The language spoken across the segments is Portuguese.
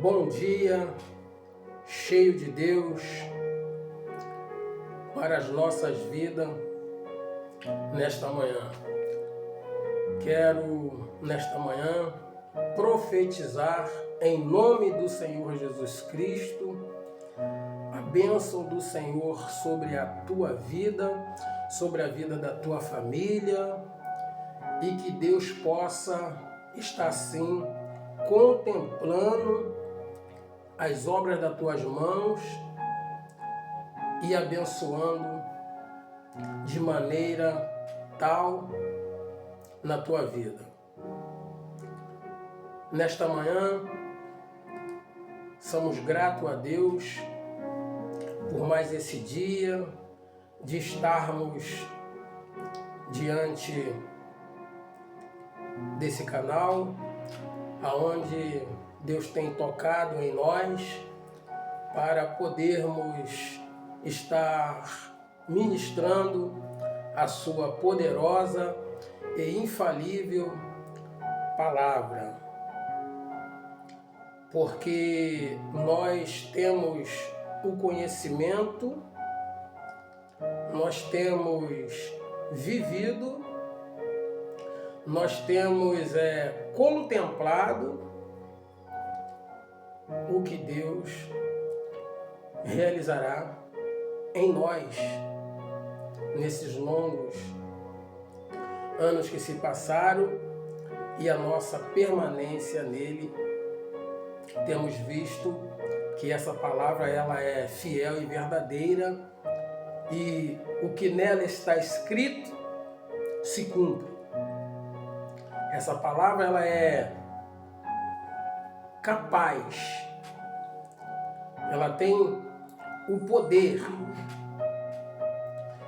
bom dia, cheio de Deus, para as nossas vidas nesta manhã. Quero, nesta manhã, profetizar em nome do Senhor Jesus Cristo a bênção do Senhor sobre a tua vida, sobre a vida da tua família, e que Deus possa estar assim contemplando as obras das tuas mãos e abençoando de maneira tal na tua vida. Nesta manhã, somos gratos a Deus por mais esse dia, de estarmos diante desse canal, aonde Deus tem tocado em nós para podermos estar ministrando a sua poderosa e infalível palavra. Porque nós temos o conhecimento, nós temos vivido, nós temos contemplado o que Deus realizará em nós nesses longos anos que se passaram e a nossa permanência nele. Temos visto que essa palavra ela é fiel e verdadeira e o que nela está escrito se cumpre. Essa palavra ela é capaz, ela tem o poder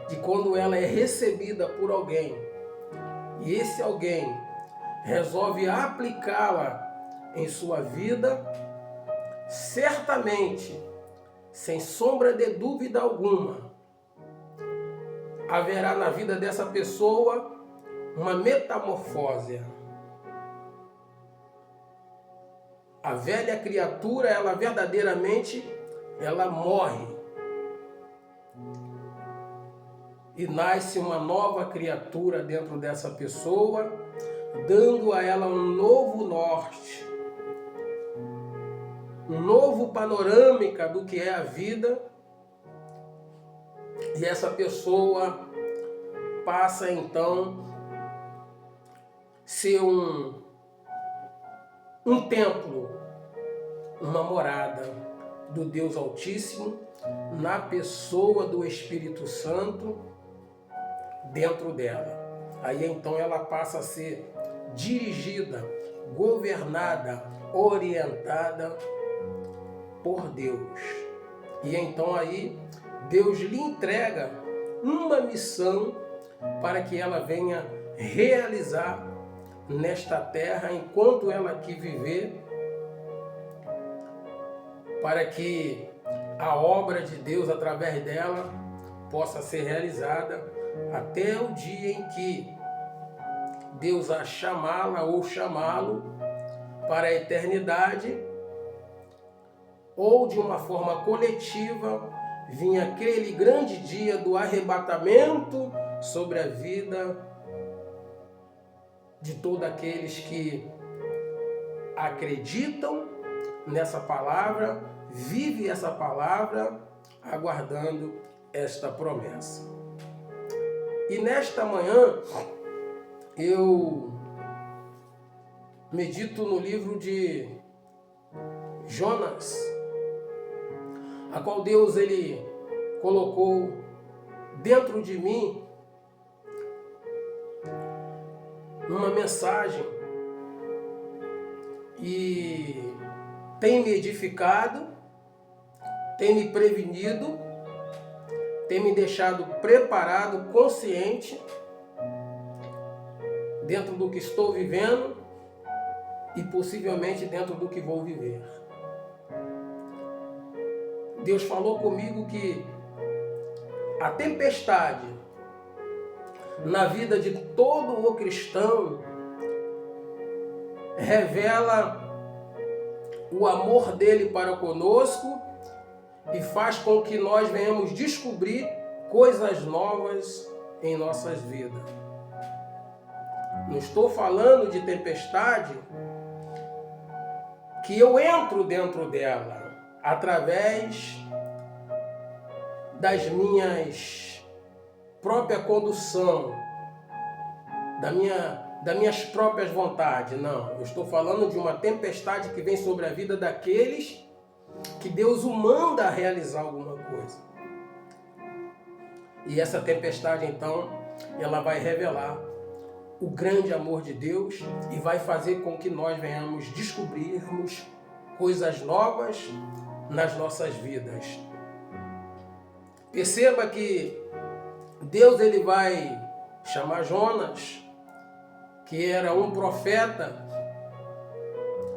de, quando ela é recebida por alguém e esse alguém resolve aplicá-la em sua vida, certamente, sem sombra de dúvida alguma, haverá na vida dessa pessoa uma metamorfose. A velha criatura, ela verdadeiramente, ela morre. E nasce uma nova criatura dentro dessa pessoa, dando a ela um novo norte, um novo panorâmica do que é a vida. E essa pessoa passa então ser um templo, uma morada do Deus Altíssimo, na pessoa do Espírito Santo dentro dela. Aí então ela passa a ser dirigida, governada, orientada por Deus. E então aí Deus lhe entrega uma missão para que ela venha realizar nesta terra enquanto ela aqui viver, para que a obra de Deus através dela possa ser realizada até o dia em que Deus a chamá-la ou chamá-lo para a eternidade, ou de uma forma coletiva vinha aquele grande dia do arrebatamento sobre a vida de todos aqueles que acreditam nessa palavra, vivem essa palavra, aguardando esta promessa. E nesta manhã, eu medito no livro de Jonas, a qual Deus ele colocou dentro de mim uma mensagem e tem me edificado, tem me prevenido, tem me deixado preparado, consciente dentro do que estou vivendo e possivelmente dentro do que vou viver. Deus falou comigo que a tempestade na vida de todo o cristão revela o amor dele para conosco e faz com que nós venhamos descobrir coisas novas em nossas vidas. Não estou falando de tempestade que eu entro dentro dela através das minhas própria condução, das minhas próprias vontades. Não, eu estou falando de uma tempestade que vem sobre a vida daqueles que Deus o manda a realizar alguma coisa. E essa tempestade, então, ela vai revelar o grande amor de Deus e vai fazer com que nós venhamos descobrirmos coisas novas nas nossas vidas. Perceba que Deus ele vai chamar Jonas, que era um profeta,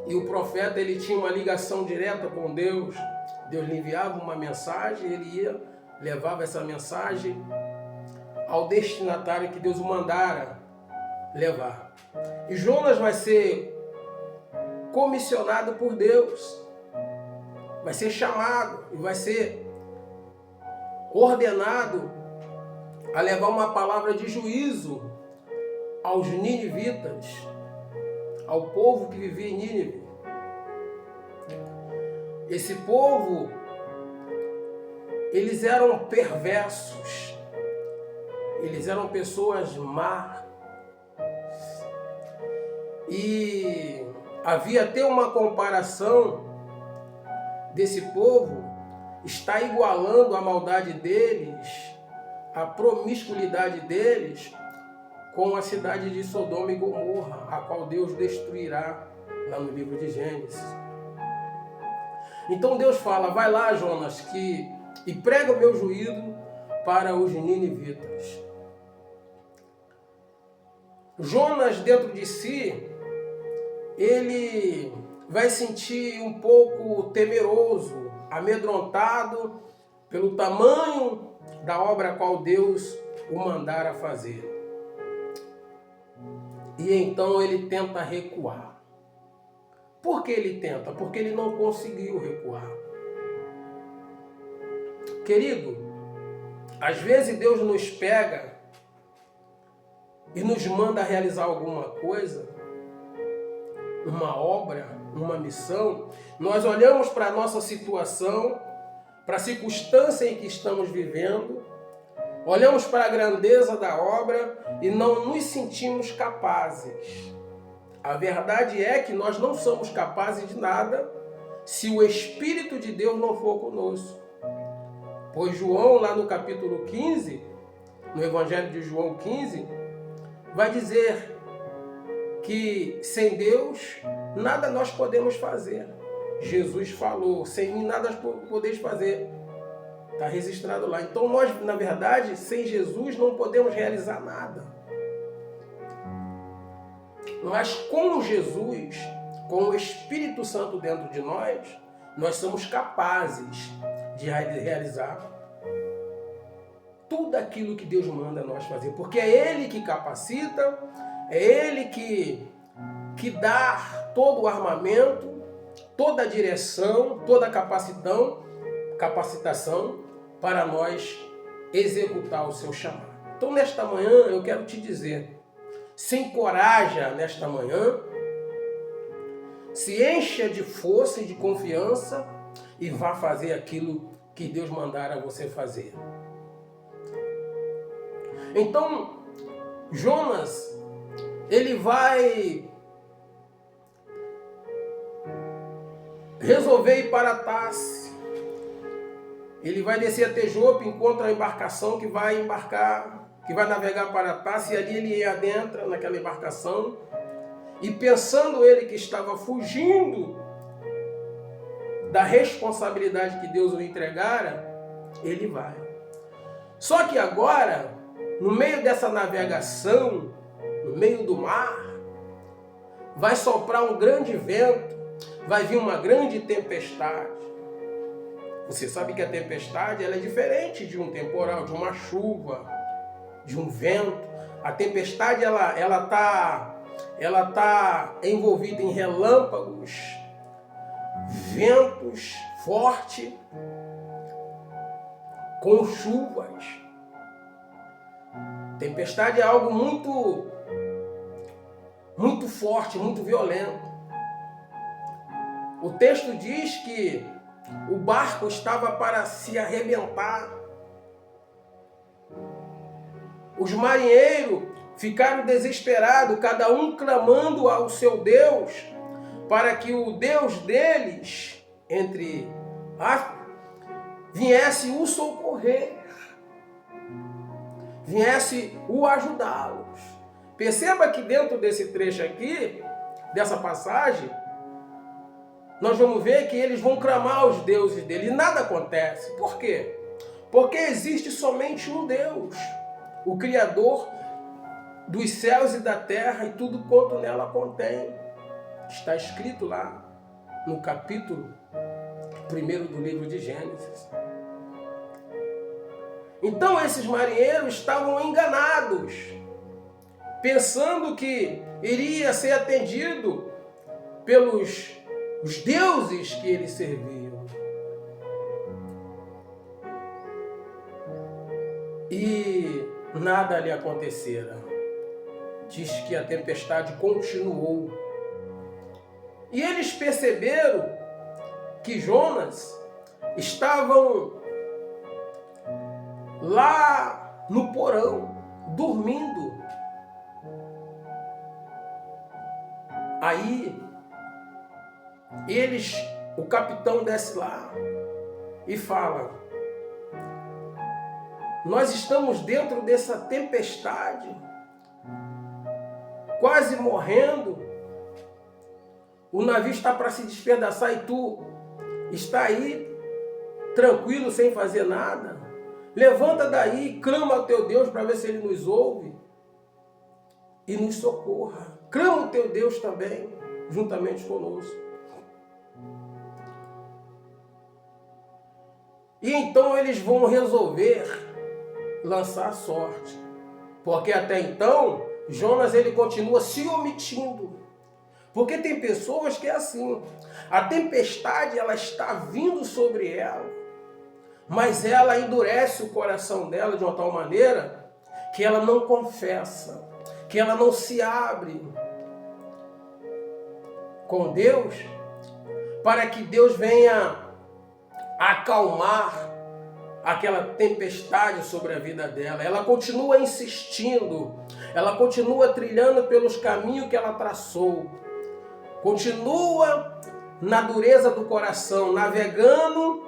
e o profeta ele tinha uma ligação direta com Deus. Deus lhe enviava uma mensagem, ele levava essa mensagem ao destinatário que Deus o mandara levar. E Jonas vai ser comissionado por Deus, vai ser chamado e vai ser ordenado a levar uma palavra de juízo aos ninivitas, ao povo que vivia em Nínive. Esse povo, eles eram perversos, eles eram pessoas más, e havia até uma comparação desse povo está igualando a maldade deles, a promiscuidade deles, com a cidade de Sodoma e Gomorra, a qual Deus destruirá lá no livro de Gênesis. Então Deus fala, vai lá, Jonas, e prega o meu juízo para os ninivitas. Jonas, dentro de si, ele vai sentir um pouco temeroso, amedrontado pelo tamanho da obra a qual Deus o mandara fazer. E então ele tenta recuar. Por que ele tenta? Porque ele não conseguiu recuar. Querido, às vezes Deus nos pega e nos manda realizar alguma coisa, uma obra, uma missão. Nós olhamos para a nossa situação, para a circunstância em que estamos vivendo, olhamos para a grandeza da obra e não nos sentimos capazes. A verdade é que nós não somos capazes de nada se o Espírito de Deus não for conosco. Pois João, lá no capítulo 15, no Evangelho de João 15, vai dizer que sem Deus nada nós podemos fazer. Jesus falou, sem mim nada podeis fazer. Está registrado lá. Então nós, na verdade, sem Jesus não podemos realizar nada. Mas com Jesus, com o Espírito Santo dentro de nós somos capazes de realizar tudo aquilo que Deus manda nós fazer. Porque é Ele que capacita, é Ele que dá todo o armamento, toda a direção, toda a capacitação para nós executar o seu chamado. Então, nesta manhã, eu quero te dizer, se encoraja nesta manhã, se encha de força e de confiança e vá fazer aquilo que Deus mandar a você fazer. Então, Jonas, ele vai resolver ir para Tarsis. Ele vai descer até Jope, encontra a embarcação que vai navegar para Tarsis, e ali ele adentra naquela embarcação, e pensando ele que estava fugindo da responsabilidade que Deus o entregara, ele vai. Só que agora, no meio dessa navegação, no meio do mar, vai soprar um grande vento, vai vir uma grande tempestade. Você sabe que a tempestade ela é diferente de um temporal, de uma chuva, de um vento. A tempestade ela tá envolvida em relâmpagos, ventos fortes, com chuvas. Tempestade é algo muito forte, muito violento. O texto diz que o barco estava para se arrebentar. Os marinheiros ficaram desesperados, cada um clamando ao seu Deus, para que o Deus deles, viesse o socorrer, viesse o ajudá-los. Perceba que dentro desse trecho aqui, dessa passagem, nós vamos ver que eles vão clamar aos deuses dele e nada acontece. Por quê? Porque existe somente um Deus, o Criador dos céus e da terra e tudo quanto nela contém. Está escrito lá no capítulo 1 do livro de Gênesis. Então esses marinheiros estavam enganados, pensando que iria ser atendido pelos os deuses que eles serviam. E nada lhe acontecera. Diz que a tempestade continuou. E eles perceberam que Jonas estavam lá no porão, dormindo. Aí o capitão desce lá e fala: nós estamos dentro dessa tempestade, quase morrendo, o navio está para se despedaçar e tu está aí tranquilo, sem fazer nada. Levanta daí, clama ao teu Deus para ver se ele nos ouve e nos socorra. Clama o teu Deus também, juntamente conosco. E então eles vão resolver lançar a sorte. Porque até então, Jonas ele continua se omitindo. Porque tem pessoas que é assim. A tempestade ela está vindo sobre ela. Mas ela endurece o coração dela de uma tal maneira que ela não confessa. Que ela não se abre com Deus. Para que Deus venha acalmar aquela tempestade sobre a vida dela. Ela continua insistindo, ela continua trilhando pelos caminhos que ela traçou, continua na dureza do coração, navegando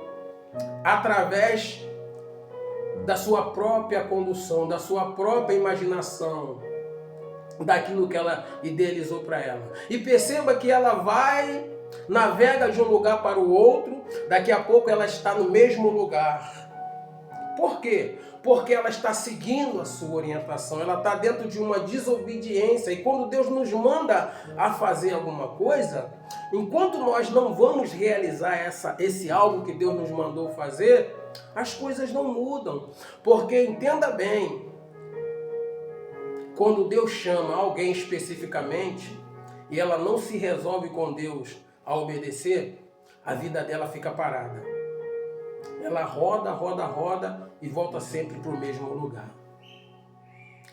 através da sua própria condução, da sua própria imaginação, daquilo que ela idealizou para ela. E perceba que ela navega de um lugar para o outro, daqui a pouco ela está no mesmo lugar. Por quê? Porque ela está seguindo a sua orientação, ela está dentro de uma desobediência. E quando Deus nos manda a fazer alguma coisa, enquanto nós não vamos realizar esse algo que Deus nos mandou fazer, as coisas não mudam. Porque entenda bem, quando Deus chama alguém especificamente e ela não se resolve com Deus a obedecer, a vida dela fica parada. Ela roda e volta sempre para o mesmo lugar.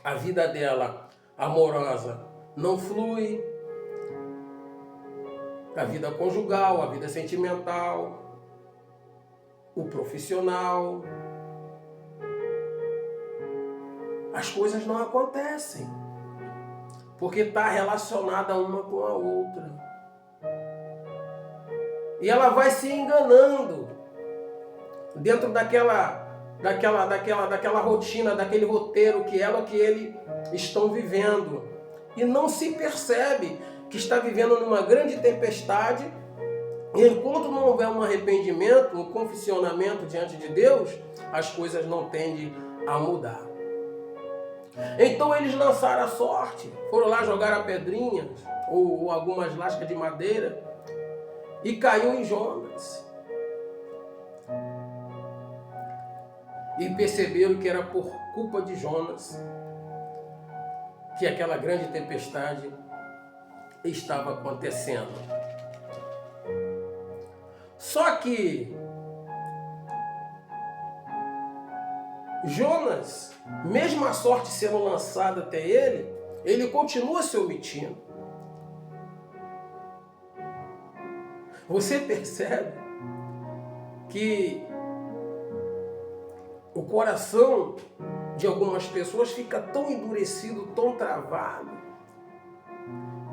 A vida dela amorosa não flui. A vida conjugal, a vida sentimental, o profissional. As coisas não acontecem. Porque está relacionada uma com a outra. E ela vai se enganando dentro daquela rotina, daquele roteiro que ela ou que ele estão vivendo. E não se percebe que está vivendo numa grande tempestade. E enquanto não houver um arrependimento, um confessionamento diante de Deus, as coisas não tendem a mudar. Então eles lançaram a sorte, foram lá jogar a pedrinha ou algumas lascas de madeira e caiu em Jonas. E perceberam que era por culpa de Jonas que aquela grande tempestade estava acontecendo. Só que Jonas, mesmo a sorte sendo lançada até ele continua se omitindo. Você percebe que o coração de algumas pessoas fica tão endurecido, tão travado,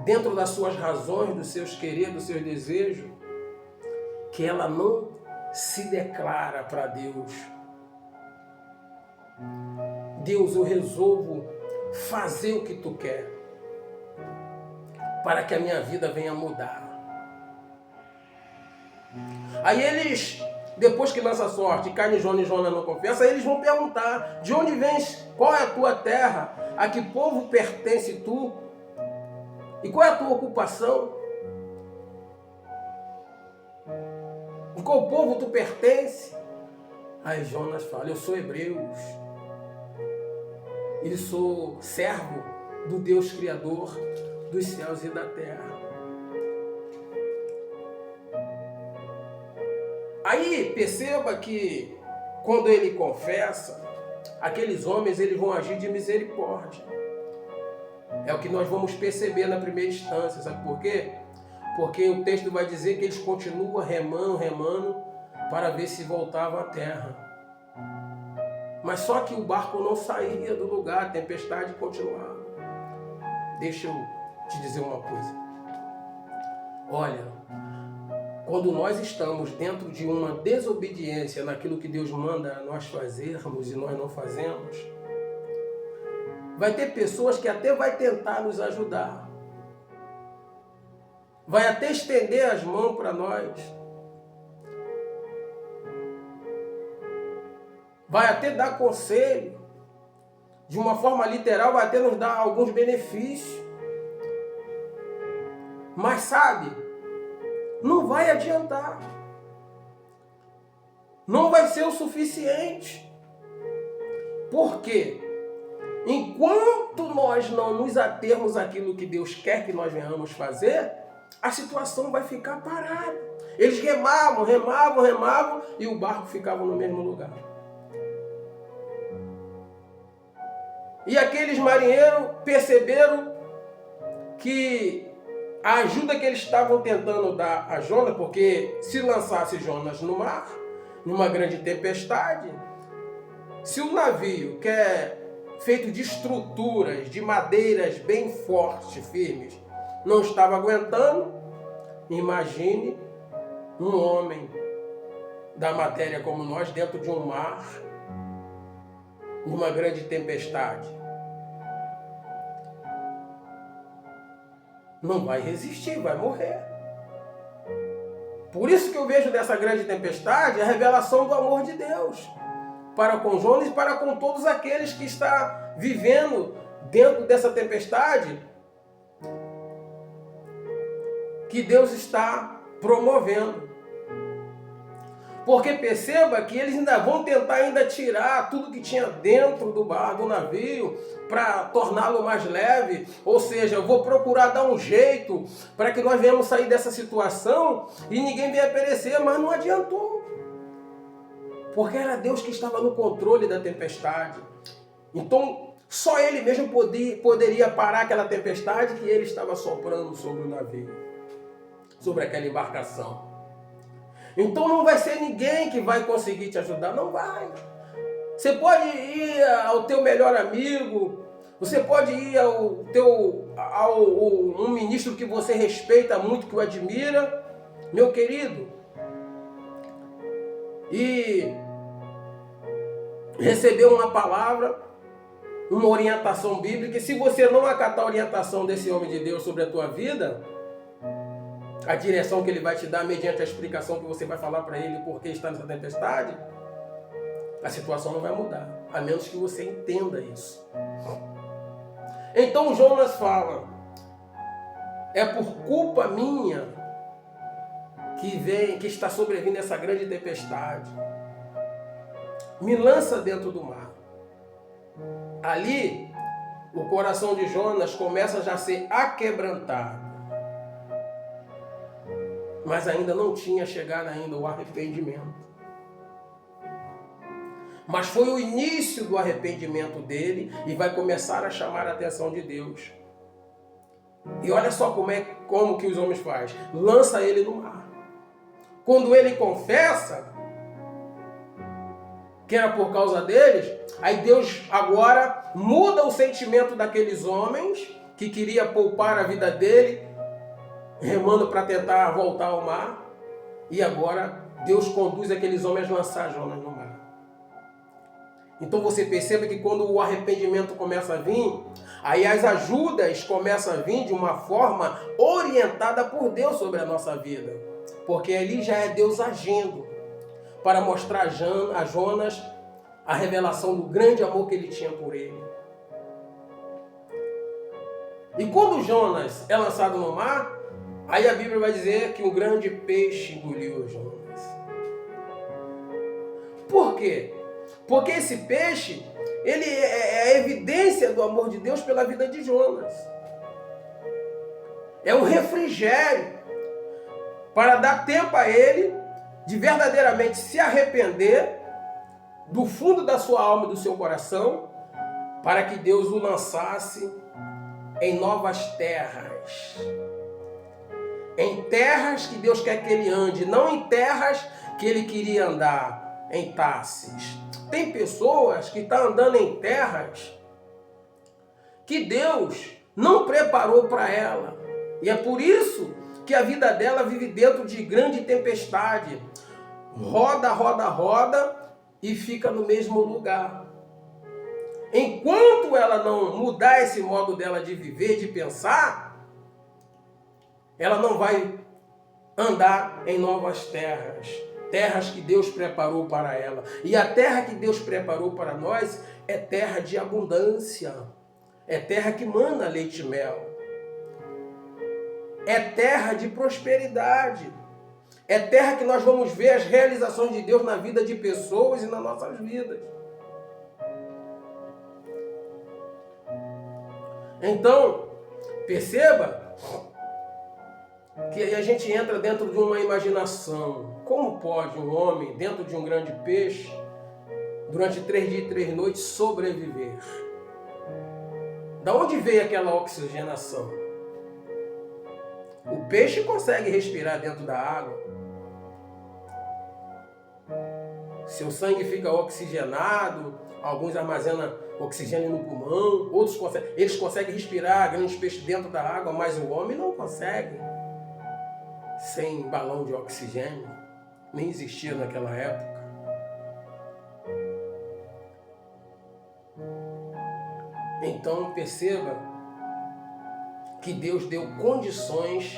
dentro das suas razões, dos seus quereres, dos seus desejos, que ela não se declara para Deus. Deus, eu resolvo fazer o que tu quer, para que a minha vida venha mudar. Aí eles, depois que lança a sorte, cai em Jonas e Jonas não confessa, aí eles vão perguntar: de onde vens? Qual é a tua terra? A que povo pertence tu? E qual é a tua ocupação? De qual povo tu pertence? Aí Jonas fala: eu sou hebreus. E sou servo do Deus Criador dos céus e da terra. Aí perceba que quando ele confessa, aqueles homens eles vão agir de misericórdia. É o que nós vamos perceber na primeira instância, sabe por quê? Porque o texto vai dizer que eles continuam remando, para ver se voltavam à terra. Mas só que o barco não saía do lugar, a tempestade continuava. Deixa eu te dizer uma coisa. Olha, quando nós estamos dentro de uma desobediência naquilo que Deus manda nós fazermos e nós não fazemos, vai ter pessoas que até vai tentar nos ajudar. Vai até estender as mãos para nós. Vai até dar conselho. De uma forma literal, vai até nos dar alguns benefícios. Mas sabe, não vai adiantar. Não vai ser o suficiente. Por quê? Enquanto nós não nos atermos àquilo que Deus quer que nós venhamos fazer, a situação vai ficar parada. Eles remavam e o barco ficava no mesmo lugar. E aqueles marinheiros perceberam que a ajuda que eles estavam tentando dar a Jonas, porque se lançasse Jonas no mar, numa grande tempestade, se o navio, que é feito de estruturas, de madeiras bem fortes, firmes, não estava aguentando, imagine um homem da matéria como nós dentro de um mar, numa grande tempestade. Não vai resistir, vai morrer. Por isso que eu vejo dessa grande tempestade a revelação do amor de Deus para com Jonas e para com todos aqueles que estão vivendo dentro dessa tempestade que Deus está promovendo. Porque perceba que eles ainda vão tentar tirar tudo que tinha dentro do navio para torná-lo mais leve. Ou seja, eu vou procurar dar um jeito para que nós venhamos sair dessa situação e ninguém venha perecer, mas não adiantou. Porque era Deus que estava no controle da tempestade. Então, só Ele mesmo poderia parar aquela tempestade que Ele estava soprando sobre o navio, sobre aquela embarcação. Então não vai ser ninguém que vai conseguir te ajudar, não vai. Você pode ir ao teu melhor amigo, você pode ir ao um ministro que você respeita muito, que o admira, meu querido, e receber uma palavra, uma orientação bíblica, e se você não acatar a orientação desse homem de Deus sobre a tua vida, a direção que ele vai te dar mediante a explicação que você vai falar para ele porque está nessa tempestade, a situação não vai mudar, a menos que você entenda isso. Então Jonas fala: é por culpa minha que está sobrevindo essa grande tempestade. Me lança dentro do mar. Ali, o coração de Jonas começa já a ser aquebrantado. mas ainda não tinha chegado ainda o arrependimento. Mas foi o início do arrependimento dele e vai começar a chamar a atenção de Deus. E olha só como que os homens fazem. Lança ele no mar. Quando ele confessa que era por causa deles, aí Deus agora muda o sentimento daqueles homens que queria poupar a vida dele, remando para tentar voltar ao mar. E agora Deus conduz aqueles homens a lançar Jonas no mar. Então você perceba que quando o arrependimento começa a vir, aí as ajudas começam a vir de uma forma orientada por Deus sobre a nossa vida. Porque ali já é Deus agindo para mostrar a Jonas a revelação do grande amor que ele tinha por ele. E quando Jonas é lançado no mar, aí a Bíblia vai dizer que um grande peixe engoliu Jonas. Por quê? Porque esse peixe, ele é a evidência do amor de Deus pela vida de Jonas. É um refrigério para dar tempo a ele de verdadeiramente se arrepender do fundo da sua alma e do seu coração, para que Deus o lançasse em novas terras. Em terras que Deus quer que ele ande, não em terras que ele queria andar, em Tarsis. Tem pessoas que estão andando em terras que Deus não preparou para ela. E é por isso que a vida dela vive dentro de grande tempestade. Roda, roda, roda e fica no mesmo lugar. Enquanto ela não mudar esse modo dela de viver, de pensar, ela não vai andar em novas terras. Terras que Deus preparou para ela. E a terra que Deus preparou para nós é terra de abundância. É terra que mana leite e mel. É terra de prosperidade. É terra que nós vamos ver as realizações de Deus na vida de pessoas e nas nossas vidas. Então, perceba que aí a gente entra dentro de uma imaginação. Como pode um homem, dentro de um grande peixe, durante 3 dias e 3 noites, sobreviver? Da onde veio aquela oxigenação? O peixe consegue respirar dentro da água. Seu sangue fica oxigenado, alguns armazenam oxigênio no pulmão, outros conseguem respirar grandes peixes dentro da água, mas o homem não consegue. Sem balão de oxigênio, nem existia naquela época. Então perceba que Deus deu condições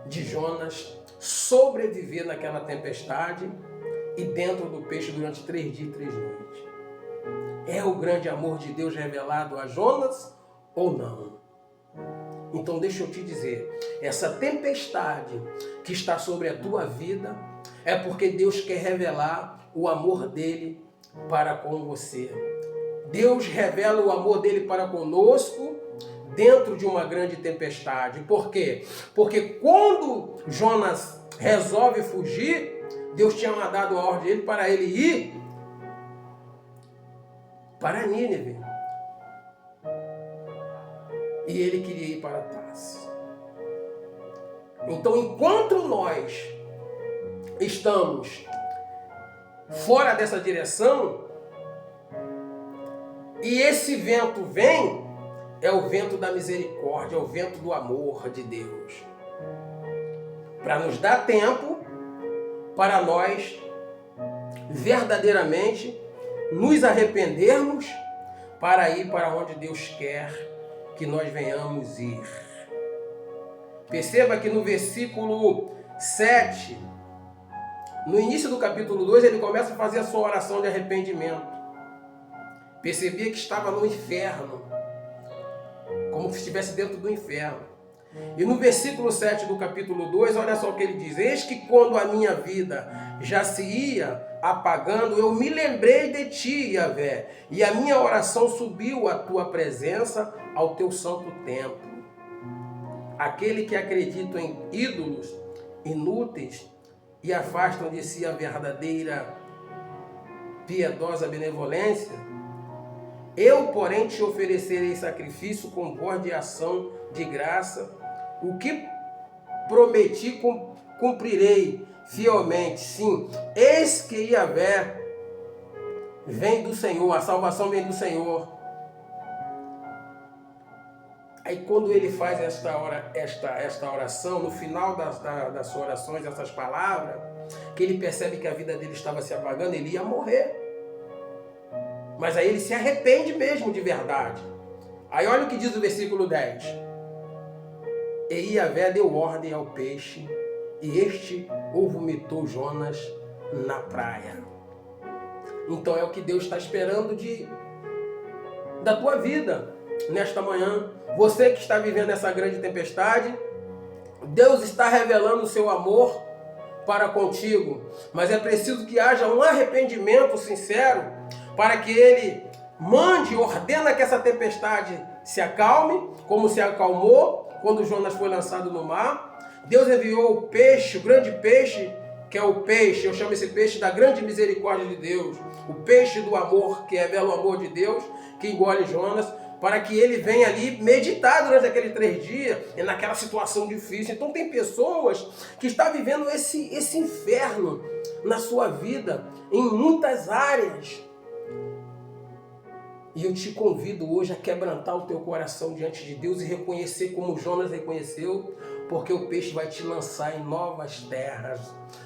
de Jonas sobreviver naquela tempestade e dentro do peixe durante 3 dias e 3 noites. É o grande amor de Deus revelado a Jonas ou não? Então deixa eu te dizer, essa tempestade que está sobre a tua vida é porque Deus quer revelar o amor dele para com você. Deus revela o amor dele para conosco dentro de uma grande tempestade. Por quê? Porque quando Jonas resolve fugir, Deus tinha dado a ordem dele para ele ir para Nínive. E ele queria ir para Tarsis. Então, enquanto nós estamos fora dessa direção, e esse vento vem, é o vento da misericórdia, é o vento do amor de Deus. Para nos dar tempo para nós verdadeiramente nos arrependermos para ir para onde Deus quer que nós venhamos ir. Perceba que no versículo 7, no início do capítulo 2, ele começa a fazer a sua oração de arrependimento. Percebia que estava no inferno, como se estivesse dentro do inferno. E no versículo 7 do capítulo 2, olha só o que ele diz: eis que quando a minha vida já se ia apagando, eu me lembrei de ti, Yahvé, e a minha oração subiu à tua presença, ao teu santo templo. Aquele que acredita em ídolos inúteis e afastam de si a verdadeira piedosa benevolência, eu, porém, te oferecerei sacrifício com voz de ação de graça, o que prometi cumprirei fielmente. Sim, eis que Yahvé vem do Senhor, a salvação vem do Senhor. Aí quando ele faz esta oração, no final das suas orações, essas palavras, que ele percebe que a vida dele estava se apagando, ele ia morrer. Mas aí ele se arrepende mesmo de verdade. Aí olha o que diz o versículo 10. E Yahvé deu ordem ao peixe, e este o vomitou Jonas na praia. Então é o que Deus está esperando da tua vida nesta manhã. Você que está vivendo essa grande tempestade, Deus está revelando o seu amor para contigo. Mas é preciso que haja um arrependimento sincero para que Ele ordena que essa tempestade se acalme, como se acalmou quando Jonas foi lançado no mar. Deus enviou o peixe, o grande peixe, que é o peixe, eu chamo esse peixe da grande misericórdia de Deus, o peixe do amor, que revela o amor de Deus, que engole Jonas, para que ele venha ali meditar durante aqueles 3 dias, e naquela situação difícil. Então tem pessoas que estão vivendo esse inferno na sua vida, em muitas áreas. E eu te convido hoje a quebrantar o teu coração diante de Deus e reconhecer como Jonas reconheceu, porque o peixe vai te lançar em novas terras,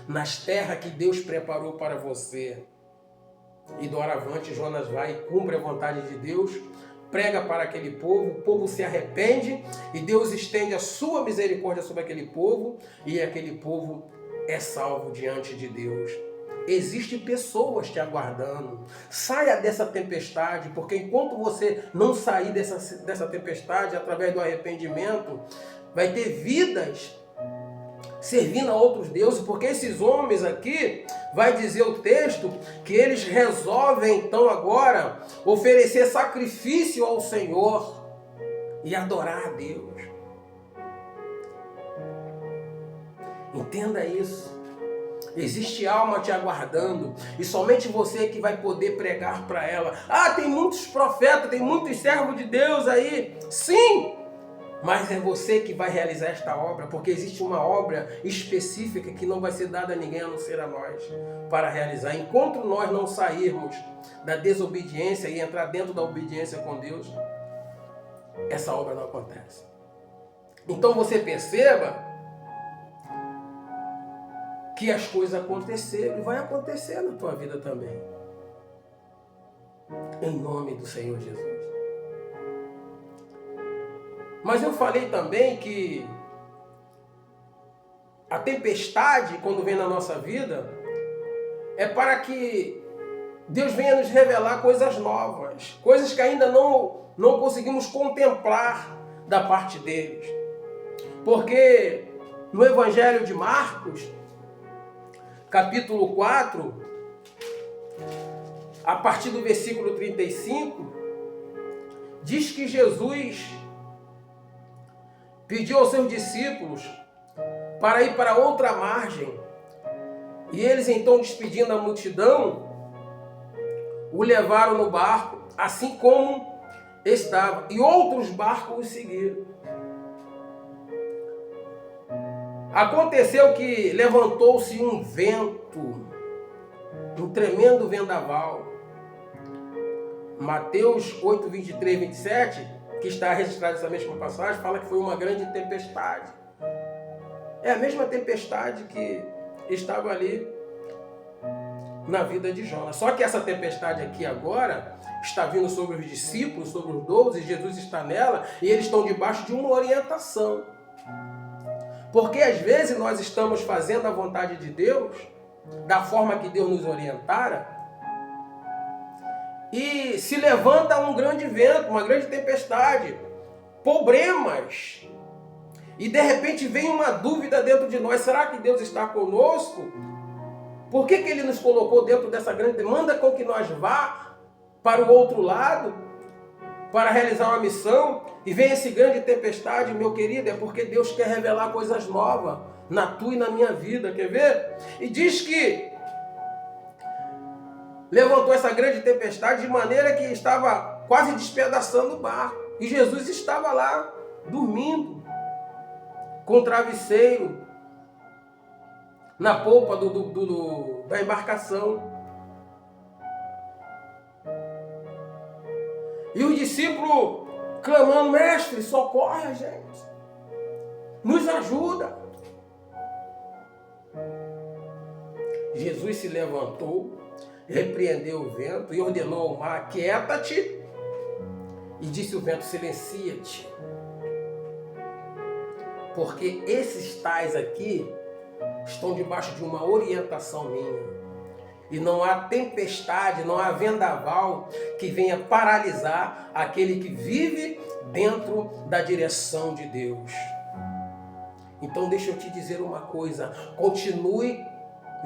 nas terras que Deus preparou para você. E doravante Jonas vai e cumpre a vontade de Deus, prega para aquele povo, o povo se arrepende e Deus estende a sua misericórdia sobre aquele povo e aquele povo é salvo diante de Deus. Existem pessoas te aguardando. Saia dessa tempestade, porque enquanto você não sair dessa tempestade através do arrependimento, vai ter vidas servindo a outros deuses, porque esses homens aqui, vai dizer o texto, que eles resolvem então agora oferecer sacrifício ao Senhor e adorar a Deus. Entenda isso. Existe alma te aguardando e somente você que vai poder pregar para ela. Ah, tem muitos profetas, tem muitos servos de Deus aí. Sim! Mas é você que vai realizar esta obra, porque existe uma obra específica que não vai ser dada a ninguém a não ser a nós para realizar. Enquanto nós não sairmos da desobediência e entrar dentro da obediência com Deus, essa obra não acontece. Então você perceba que as coisas aconteceram e vai acontecer na tua vida também. Em nome do Senhor Jesus. Mas eu falei também que a tempestade, quando vem na nossa vida, é para que Deus venha nos revelar coisas novas, coisas que ainda não conseguimos contemplar da parte deles. Porque no Evangelho de Marcos, capítulo 4, a partir do versículo 35, diz que Jesus pediu aos seus discípulos para ir para outra margem. E eles então, despedindo a multidão, o levaram no barco, assim como estava. E outros barcos o seguiram. Aconteceu que levantou-se um vento, um tremendo vendaval. Mateus 8, 23, 27, que está registrado essa mesma passagem, fala que foi uma grande tempestade. É a mesma tempestade que estava ali na vida de Jonas. Só que essa tempestade aqui agora está vindo sobre os discípulos, sobre os 12, Jesus está nela, e eles estão debaixo de uma orientação. Porque às vezes nós estamos fazendo a vontade de Deus, da forma que Deus nos orientara, e se levanta um grande vento, uma grande tempestade, problemas, e de repente vem uma dúvida dentro de nós: será que Deus está conosco? Por que Ele nos colocou dentro dessa grande... Manda com que nós vá para o outro lado, para realizar uma missão, e vem esse grande tempestade, meu querido, é porque Deus quer revelar coisas novas na tua e na minha vida, quer ver? E diz que levantou essa grande tempestade de maneira que estava quase despedaçando o barco. E Jesus estava lá, dormindo, com o travesseiro, na polpa da embarcação. E os discípulos clamando: mestre, socorre a gente, nos ajuda. Jesus se levantou, repreendeu o vento e ordenou ao mar: quieta-te. E disse o vento: silencia-te. Porque esses tais aqui estão debaixo de uma orientação minha. E não há tempestade, não há vendaval que venha paralisar aquele que vive dentro da direção de Deus. Então deixa eu te dizer uma coisa: continue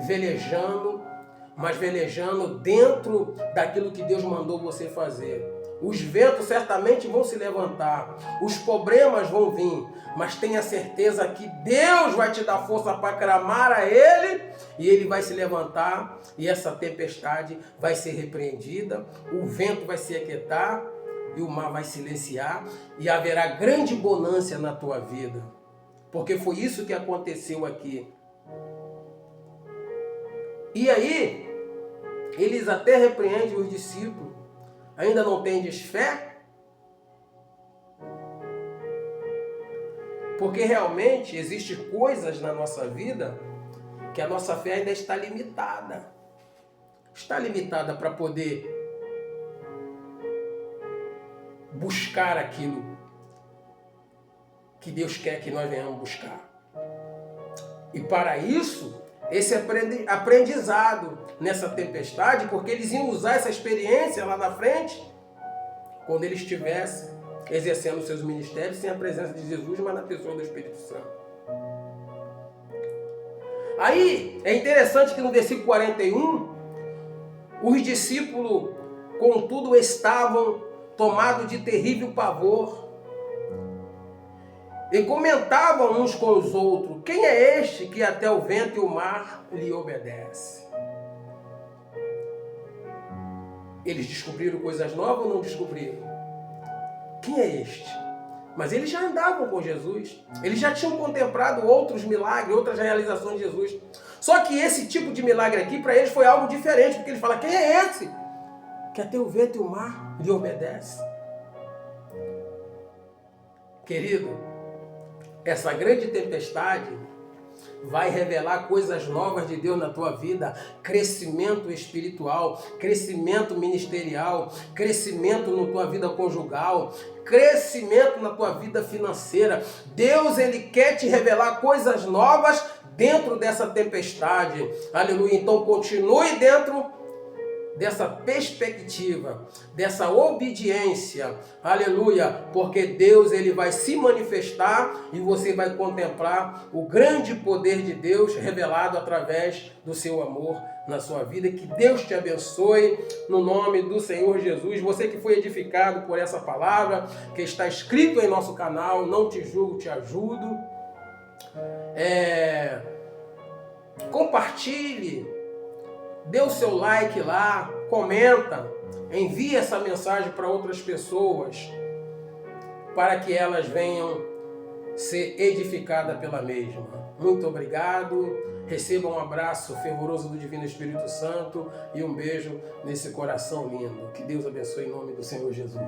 velejando, mas velejando dentro daquilo que Deus mandou você fazer. Os ventos certamente vão se levantar, os problemas vão vir, mas tenha certeza que Deus vai te dar força para clamar a Ele, e Ele vai se levantar, e essa tempestade vai ser repreendida, o vento vai se aquietar, e o mar vai silenciar, e haverá grande bonança na tua vida, porque foi isso que aconteceu aqui. E aí, eles até repreendem os discípulos: ainda não tendes fé? Porque realmente existem coisas na nossa vida que a nossa fé ainda está limitada. Está limitada para poder buscar aquilo que Deus quer que nós venhamos buscar. E para isso, esse aprendizado nessa tempestade, porque eles iam usar essa experiência lá na frente, quando eles estivessem exercendo seus ministérios sem a presença de Jesus, mas na pessoa do Espírito Santo. Aí é interessante que no versículo 41, os discípulos, contudo, estavam tomados de terrível pavor e comentavam uns com os outros: quem é este que até o vento e o mar lhe obedece? Eles descobriram coisas novas ou não descobriram? Quem é este? Mas eles já andavam com Jesus. Eles já tinham contemplado outros milagres, outras realizações de Jesus. Só que esse tipo de milagre aqui, para eles, foi algo diferente. Porque eles falam: quem é esse que até o vento e o mar lhe obedece? Querido, essa grande tempestade vai revelar coisas novas de Deus na tua vida, crescimento espiritual, crescimento ministerial, crescimento na tua vida conjugal, crescimento na tua vida financeira. Deus, Ele quer te revelar coisas novas dentro dessa tempestade. Aleluia. Então continue dentro dessa perspectiva, dessa obediência, aleluia, porque Deus, Ele vai se manifestar e você vai contemplar o grande poder de Deus revelado através do seu amor na sua vida. Que Deus te abençoe no nome do Senhor Jesus. Você que foi edificado por essa palavra, que está escrito em nosso canal, Não Te Julgo, Te Ajudo. Compartilhe. Dê o seu like lá, comenta, envie essa mensagem para outras pessoas, para que elas venham ser edificadas pela mesma. Muito obrigado, receba um abraço fervoroso do Divino Espírito Santo e um beijo nesse coração lindo. Que Deus abençoe em nome do Senhor Jesus.